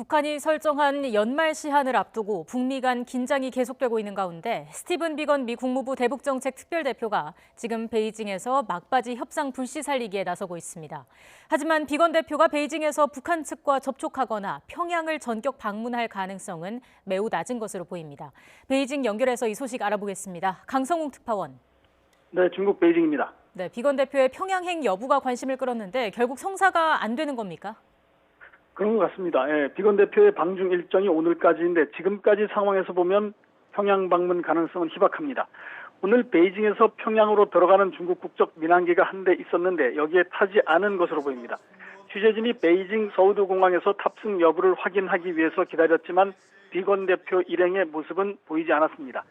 북한이 설정한 연말 시한을 앞두고 북미 간 긴장이 계속되고 있는 가운데 스티븐 비건 미 국무부 대북정책 특별대표가 지금 베이징에서 막바지 협상 불씨 살리기에 나서고 있습니다. 하지만 비건 대표가 베이징에서 북한 측과 접촉하거나 평양을 전격 방문할 가능성은 매우 낮은 것으로 보입니다. 베이징 연결해서 이 소식 알아보겠습니다. 강성웅 특파원. 네, 중국 베이징입니다. 네, 비건 대표의 평양행 여부가 관심을 끌었는데 결국 성사가 안 되는 겁니까? 그런 것 같습니다. 예, 비건 대표의 방중 일정이 오늘까지인데 지금까지 상황에서 보면 평양 방문 가능성은 희박합니다. 오늘 베이징에서 평양으로 들어가는 중국 국적 민항기가 한 대 있었는데 여기에 타지 않은 것으로 보입니다. 취재진이 베이징 서우드 공항에서 탑승 여부를 확인하기 위해서 기다렸지만 비건 대표 일행의 모습은 보이지 않았습니다.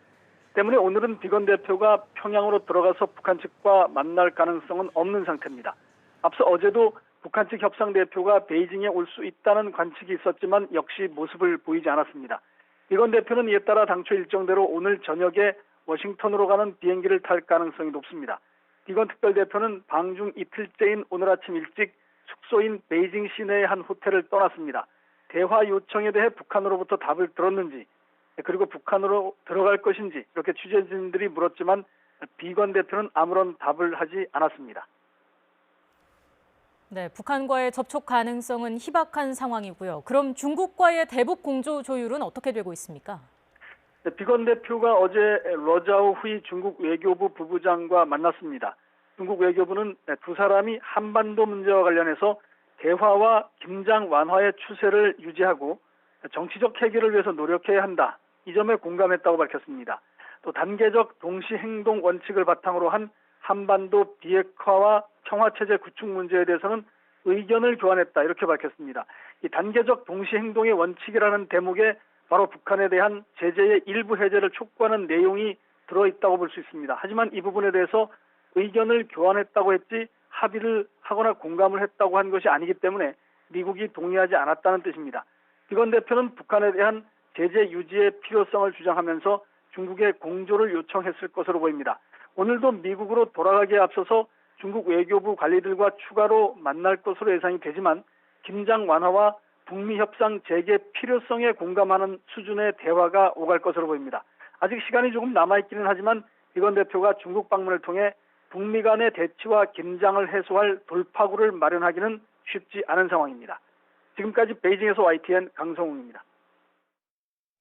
때문에 오늘은 비건 대표가 평양으로 들어가서 북한 측과 만날 가능성은 없는 상태입니다. 앞서 어제도 북한 측 협상 대표가 베이징에 올 수 있다는 관측이 있었지만 역시 모습을 보이지 않았습니다. 비건 대표는 이에 따라 당초 일정대로 오늘 저녁에 워싱턴으로 가는 비행기를 탈 가능성이 높습니다. 비건 특별대표는 방중 이틀째인 오늘 아침 일찍 숙소인 베이징 시내의 한 호텔을 떠났습니다. 대화 요청에 대해 북한으로부터 답을 들었는지 그리고 북한으로 들어갈 것인지 이렇게 취재진들이 물었지만 비건 대표는 아무런 답을 하지 않았습니다. 네, 북한과의 접촉 가능성은 희박한 상황이고요. 그럼 중국과의 대북 공조 조율은 어떻게 되고 있습니까? 네, 비건 대표가 어제 러자오 후이 중국 외교부 부부장과 만났습니다. 중국 외교부는 두 사람이 한반도 문제와 관련해서 대화와 긴장 완화의 추세를 유지하고 정치적 해결을 위해서 노력해야 한다. 이 점에 공감했다고 밝혔습니다. 또 단계적 동시 행동 원칙을 바탕으로 한 한반도 비핵화와 평화체제 구축 문제에 대해서는 의견을 교환했다 이렇게 밝혔습니다. 이 단계적 동시 행동의 원칙이라는 대목에 바로 북한에 대한 제재의 일부 해제를 촉구하는 내용이 들어있다고 볼 수 있습니다. 하지만 이 부분에 대해서 의견을 교환했다고 했지 합의를 하거나 공감을 했다고 한 것이 아니기 때문에 미국이 동의하지 않았다는 뜻입니다. 비건 대표는 북한에 대한 제재 유지의 필요성을 주장하면서 중국에 공조를 요청했을 것으로 보입니다. 오늘도 미국으로 돌아가기에 앞서서 중국 외교부 관리들과 추가로 만날 것으로 예상이 되지만 긴장 완화와 북미 협상 재개 필요성에 공감하는 수준의 대화가 오갈 것으로 보입니다. 아직 시간이 조금 남아있기는 하지만 비건 대표가 중국 방문을 통해 북미 간의 대치와 긴장을 해소할 돌파구를 마련하기는 쉽지 않은 상황입니다. 지금까지 베이징에서 YTN 강성웅입니다.